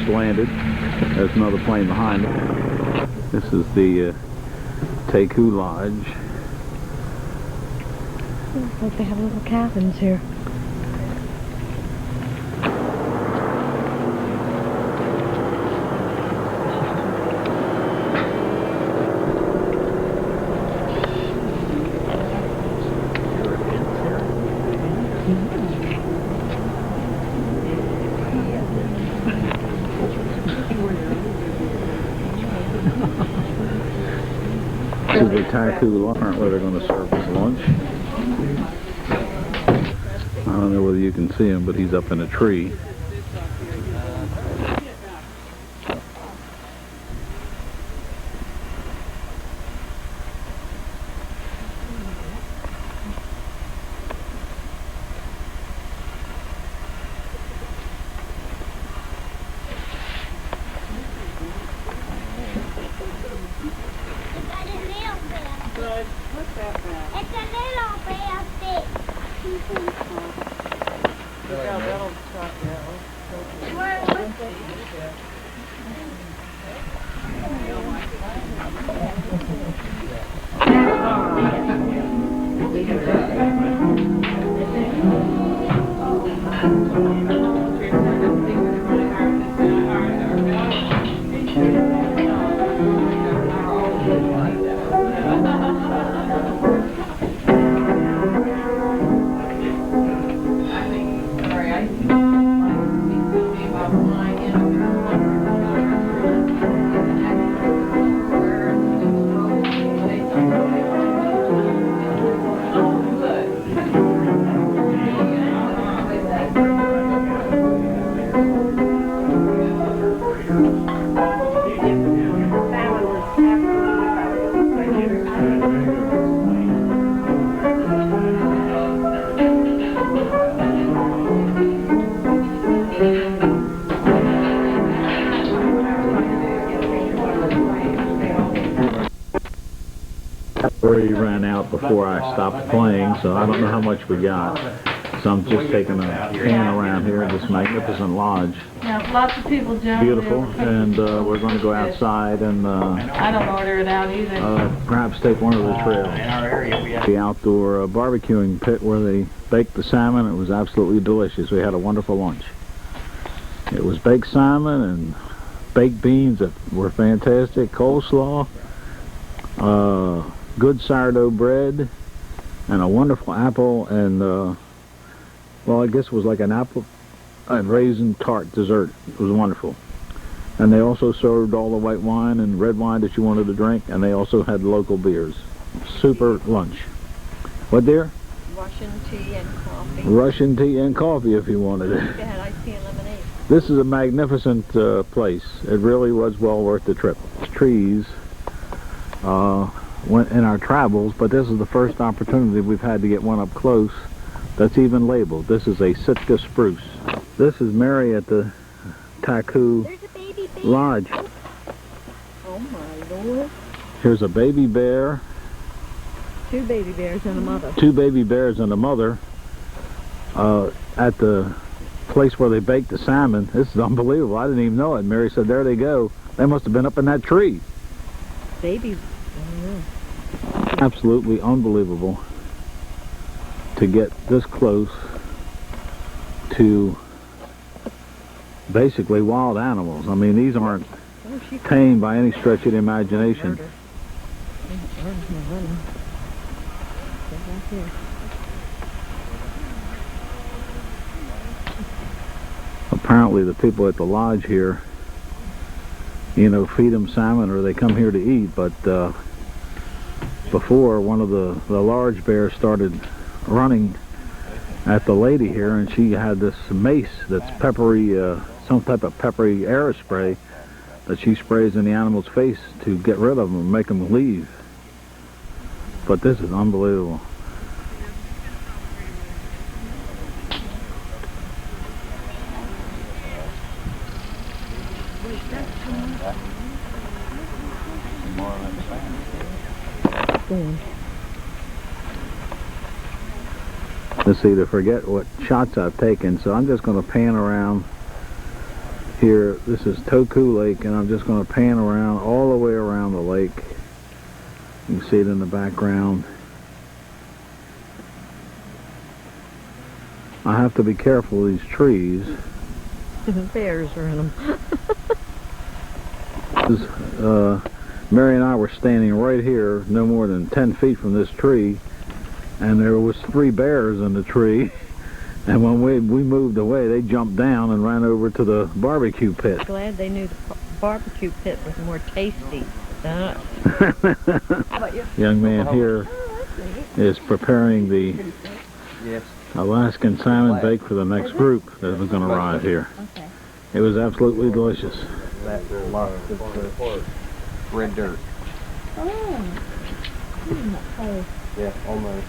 just landed. There's another plane behind it. This is the Taku Lodge. Looks like they have little cabins here. This is the Taku Lodge, where they're going to serve us lunch. I don't know whether you can see him, but he's up in a tree. Already ran out before I stopped playing, so I don't know how much we got. So I'm just taking a pan around here, this magnificent lodge. Yeah, lots of people jump. Beautiful, and we're going to go outside and I don't order it out either. perhaps take one of the trails. The outdoor barbecuing pit where they baked the salmon. It was absolutely delicious. We had a wonderful lunch. It was baked salmon and baked beans that were fantastic, coleslaw, good sourdough bread, and a wonderful apple and, well, I guess it was like an apple and raisin tart dessert. It was wonderful. And they also served all the white wine and red wine that you wanted to drink, and they also had local beers. Super lunch. What, dear? Russian tea and coffee. Russian tea and coffee if you wanted it. They had iced tea and lemonade. This is a magnificent place. It really was well worth the trip. Trees went in our travels, but this is the first opportunity we've had to get one up close that's even labeled. This is a Sitka spruce. This is Mary at the Taku Lodge. Oh my Lord. Here's a baby bear. 2 baby bears and a mother. 2 baby bears and a mother at the place where they baked the salmon. This is unbelievable. I didn't even know it. Mary said, there they go. They must have been up in that tree. Babies. Absolutely unbelievable to get this close to basically wild animals. I mean, these aren't tamed by any stretch of the imagination. Apparently the people at the lodge here, you know, feed them salmon or they come here to eat, but before, one of the large bears started running at the lady here, and she had this mace that's peppery, some type of peppery aerospray that she sprays in the animal's face to get rid of them and make them leave. But this is unbelievable. Let's see, to forget what shots I've taken, so I'm just going to pan around here. This is Toku Lake, and I'm just going to pan around all the way around the lake. You can see it in the background. I have to be careful of these trees. Bears are in them. Mary and I were standing right here, no more than 10 feet from this tree, and there was 3 bears in the tree. And when we moved away, they jumped down and ran over to the barbecue pit. Glad they knew the barbecue pit was more tasty than us. Young man here is preparing the Alaskan salmon bake for the next group that was going to arrive here. Okay. It was absolutely delicious. Red dirt. Oh. Yeah, almost.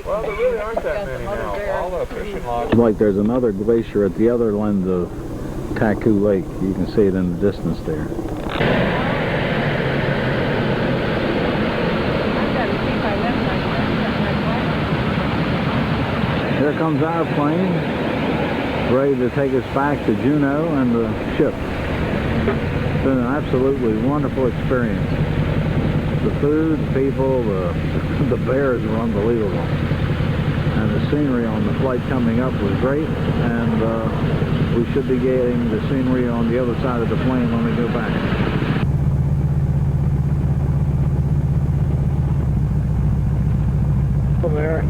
Well, there really aren't that many now. All the fishing lots. Like there's another glacier at the other end of Taku Lake. You can see it in the distance there. Here comes our plane, ready to take us back to Juneau and the ship. It's been an absolutely wonderful experience. The food, the people, the bears were unbelievable. And the scenery on the flight coming up was great, and we should be getting the scenery on the other side of the plane when we go back. There.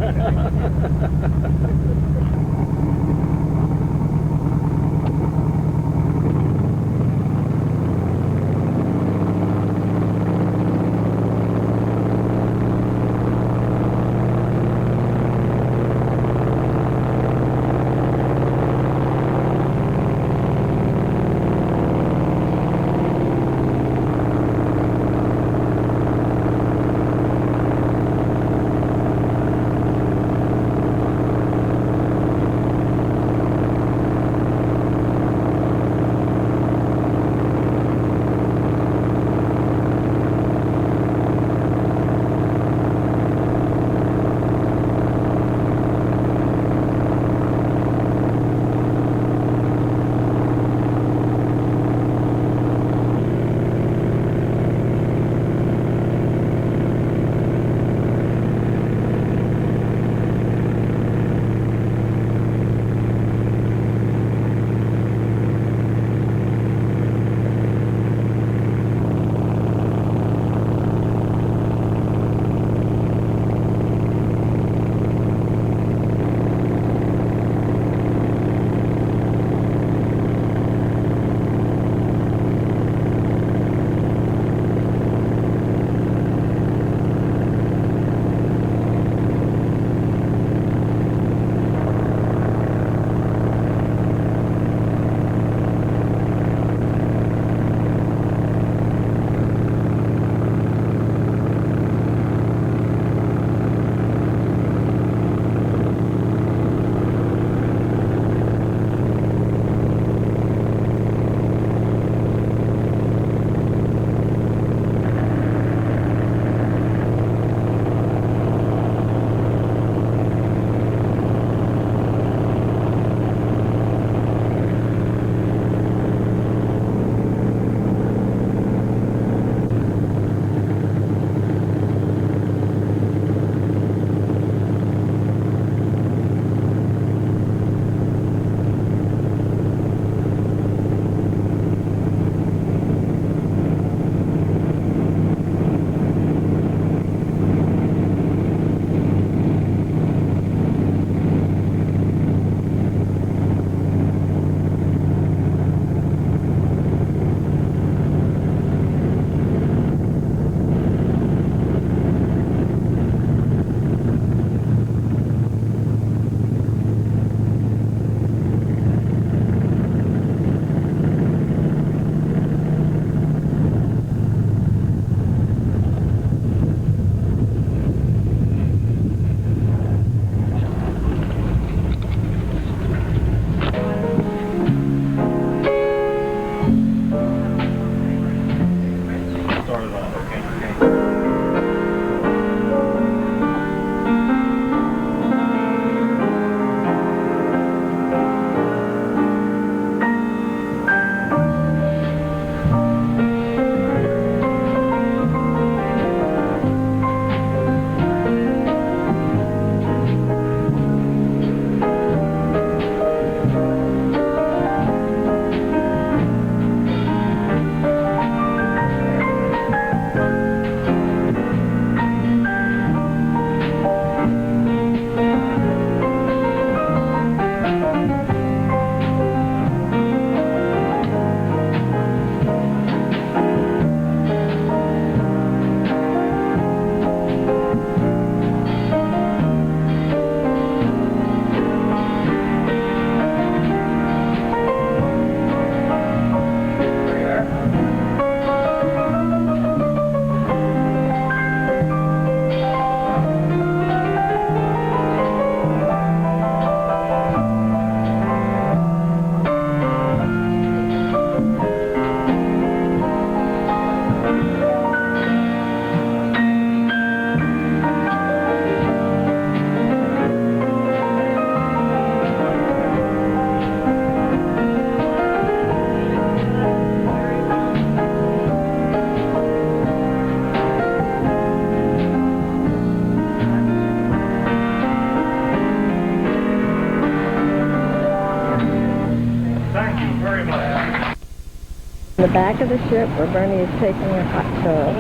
In the back of the ship where Bernie is taking a hot tub.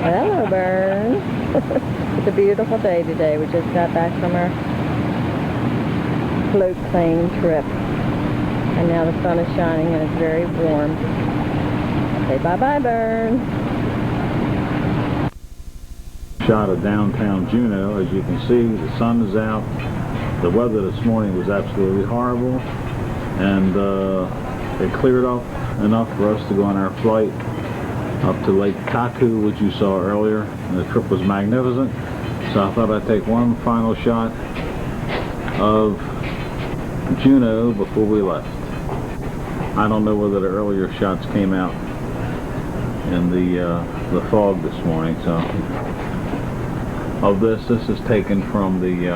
Hello, Bern. It's a beautiful day today. We just got back from our float plane trip. And now the sun is shining and it's very warm. Say bye-bye, Bern. Shot of downtown Juneau. As you can see, the sun is out. The weather this morning was absolutely horrible. And it cleared up enough for us to go on our flight up to Lake Kaku, which you saw earlier, and the trip was magnificent. So I thought I'd take one final shot of Juneau before we left. I don't know whether the earlier shots came out in the fog this morning. So of this is taken from the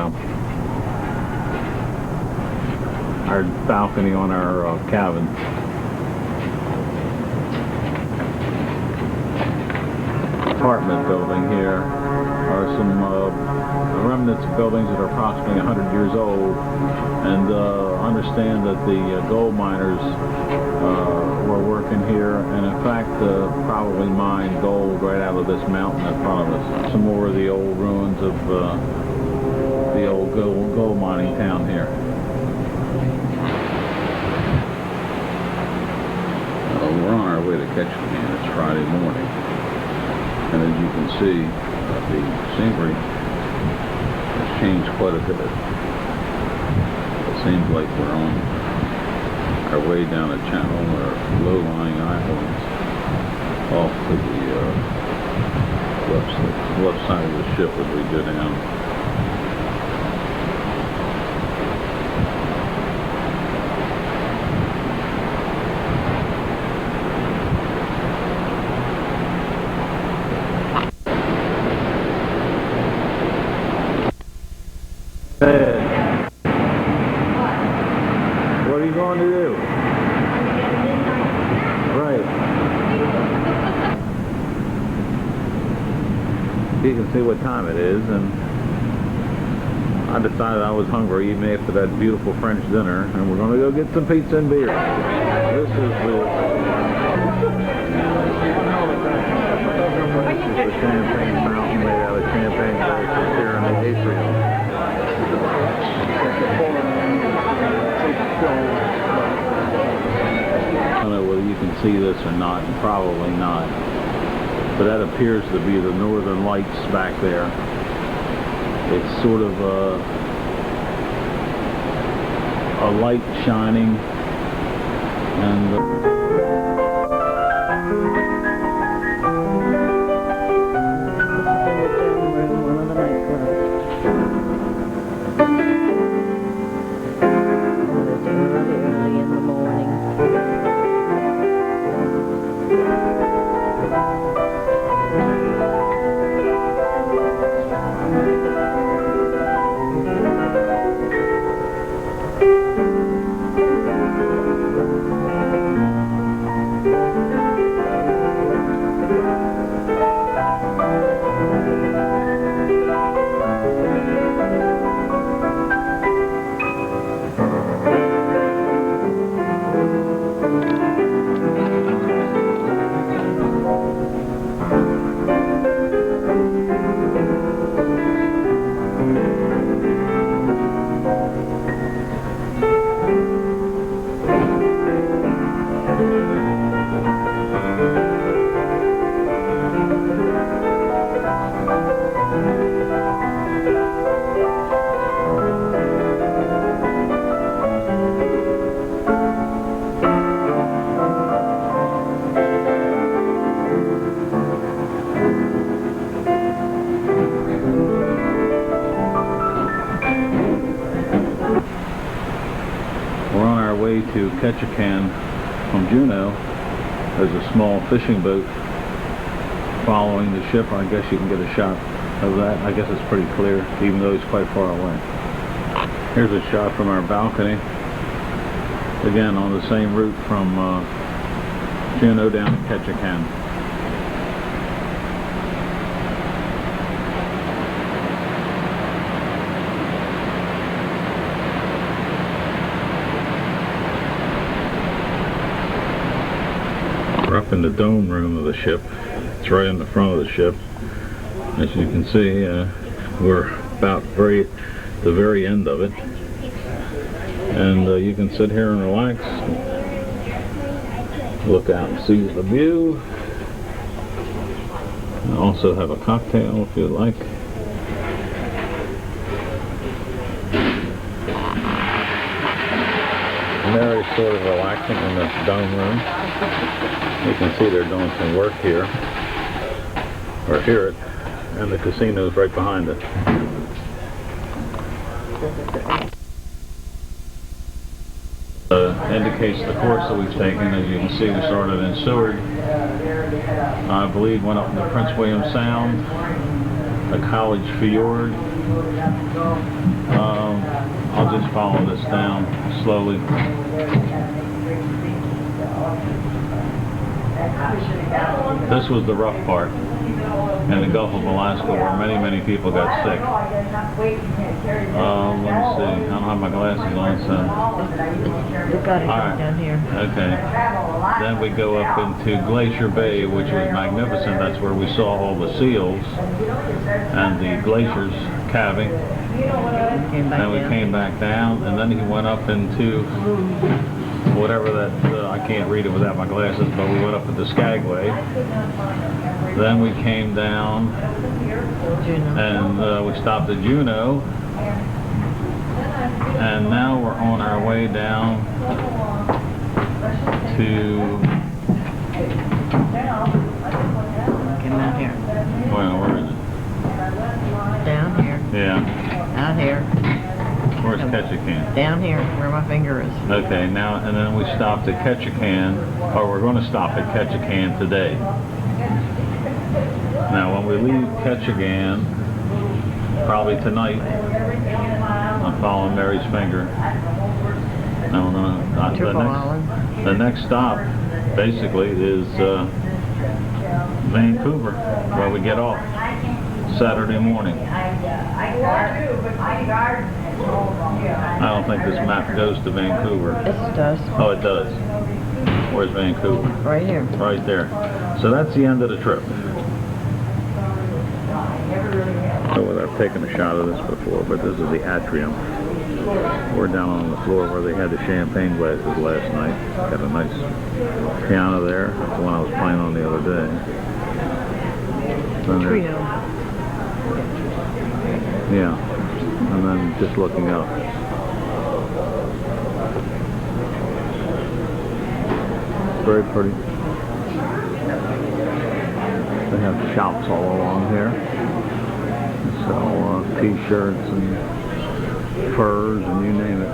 our balcony on our cabin. Apartment building here are some remnants of buildings that are approximately 100 years old, and understand that the gold miners were working here, and in fact probably mined gold right out of this mountain in front of us. Some more of the old ruins of the old gold mining town here. We're on our way to Ketchikan. It's Friday morning. And as you can see, the scenery has changed quite a bit. It seems like we're on our way down a channel where low-lying islands off to the left side of the ship as we go down. Ed, what are you going to do? Right. You can see what time it is, and I decided I was hungry even after that beautiful French dinner, and we're going to go get some pizza and beer. This is the champagne fountain made out of champagne glasses here in the atrium. I don't know whether you can see this or not, and probably not, but that appears to be the Northern Lights back there. It's sort of a light shining, and to Ketchikan from Juneau. There's a small fishing boat following the ship. I guess you can get a shot of that. I guess it's pretty clear, even though it's quite far away. Here's a shot from our balcony. Again, on the same route from Juneau down to Ketchikan. We're up in the dome room of the ship. It's right in the front of the ship. As you can see, we're about the very end of it. And you can sit here and relax. Look out and see the view. And also have a cocktail if you'd like. Mary's sort of relaxing in the dome room. You can see they're doing some work here, or hear it, and the casino's right behind it. Indicates the course that we've taken. As you can see, we started in Seward. I believe went up into Prince William Sound, the College Fjord. I'll just follow this down slowly. This was the rough part in the Gulf of Alaska where many people got sick. Let me see. I don't have my glasses on, so. We've got it Alright. down here. Okay. Then we go up into Glacier Bay, which was magnificent. That's where we saw all the seals and the glaciers calving. Then we came back down, and then he went up into whatever that, I can't read it without my glasses, but we went up into Skagway. Then we came down and we stopped at Juneau. And now we're on our way down to... Come out here. Well, where is it? Down here. Yeah. Out here. Where's Ketchikan? Down here, where my finger is. Okay, now, and then we stopped at Ketchikan, or we're going to stop at Ketchikan today. Now, when we leave Ketchikan, probably tonight, I'm following Mary's finger. No, Turtle Island. the next stop, basically, is Vancouver, where we get off Saturday morning. I don't think this map goes to Vancouver. This does. Oh, it does. Where's Vancouver? Right here. Right there. So that's the end of the trip. Oh, I've taken a shot of this before, but this is the atrium. We're down on the floor where they had the champagne glasses last night. Got a nice piano there. That's the one I was playing on the other day. Trio. Yeah. And then just looking up. Very pretty. They have shops all along here. They sell t-shirts and furs and you name it.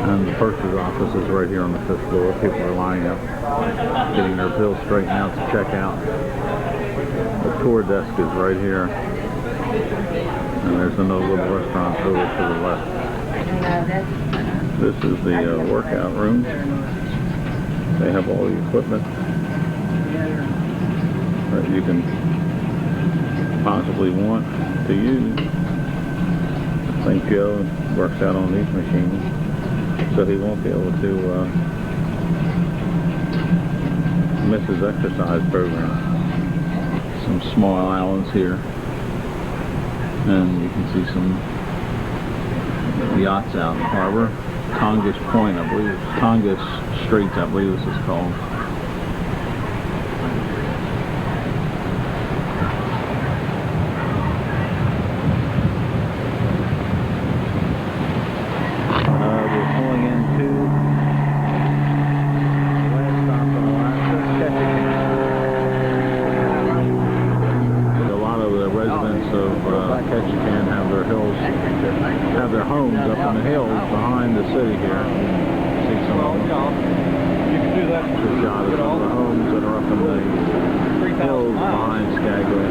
And the purser's office is right here on the 5th floor. People are lining up, getting their bills straightened out to check out. The tour desk is right here. And there's another little restaurant over to the left. This is the workout room. They have all the equipment that you can possibly want to use. I think Joe works out on these machines, so he won't be able to miss his exercise program. Some small islands here. And you can see some yachts out in the harbor. Tongass Point, I believe. Tongass Straits, I believe this is called. We're pulling into the last stop in Alaska, Ketchikan. A lot of the residents of Ketchikan have their hills, have their homes up in the hills behind the city here. See some of them. It's a shot of some of the homes that are up in the hills behind Skagway.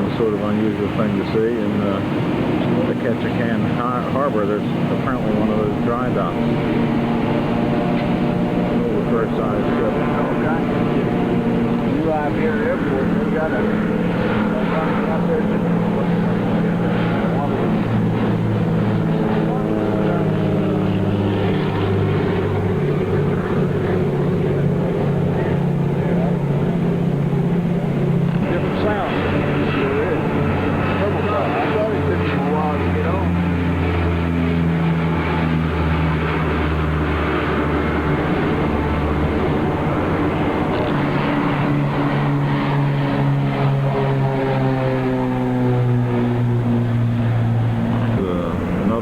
It's sort of unusual thing to see in the Ketchikan Harbor. There's apparently one of those dry docks. Oversized ship. You out here at the airport, we got a out there.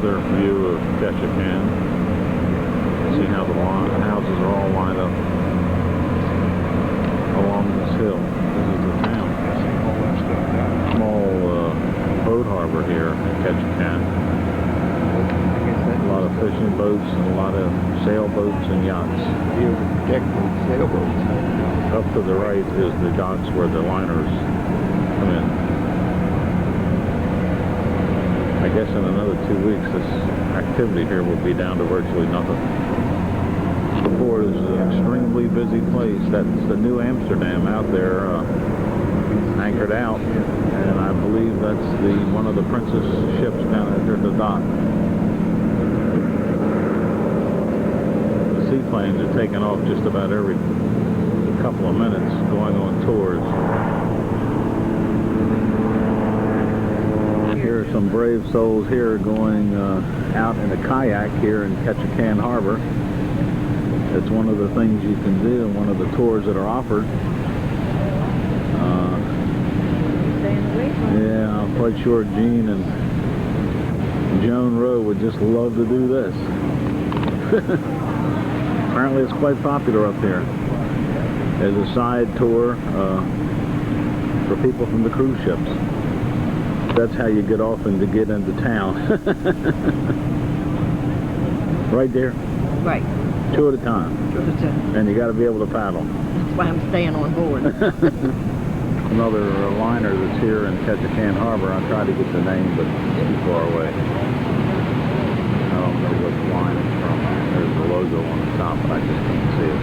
another view of Ketchikan. See how the houses are all lined up along this hill. This is the town. Small boat harbor here in Ketchikan. A lot of fishing boats and a lot of sailboats and yachts. Here to protect the sailboats. Up to the right is the docks where the liners come in. I guess in another 2 weeks this activity here will be down to virtually nothing. Port is an extremely busy place. That's the New Amsterdam out there, anchored out, and I believe that's one of the Princess ships down there at the dock. The seaplanes are taking off just about every couple of minutes, going on tours. Here are some brave souls here going out in a kayak here in Ketchikan Harbor. It's one of the things you can do, one of the tours that are offered. Yeah, I'm quite sure Gene and Joan Rowe would just love to do this. Apparently it's quite popular up here. There's a side tour for people from the cruise ships. That's how you get off and to get into town. Right there? Right. 2 at a time. And you got to be able to paddle. That's why I'm staying on board. Another liner that's here in Ketchikan Harbor. I tried to get the name, but it's too far away. I don't know what line it's from. There's the logo on the top, but I just can't see it.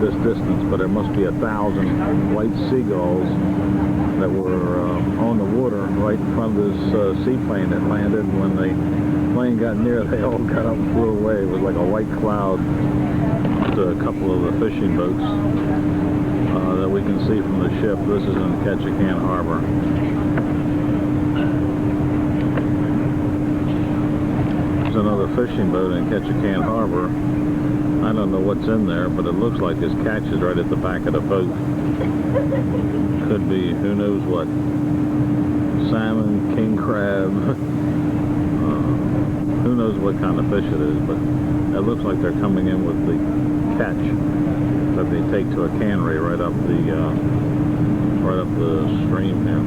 This distance, but there must be 1,000 white seagulls that were on the water right in front of this seaplane that landed. When the plane got near, they all got up and flew away. It was like a white cloud to a couple of the fishing boats that we can see from the ship. This is in Ketchikan Harbor. There's another fishing boat in Ketchikan Harbor. I don't know what's in there, but it looks like his catch is right at the back of the boat. Could be, who knows what. Salmon, king crab. Who knows what kind of fish it is, but it looks like they're coming in with the catch that they take to a cannery right up the stream here.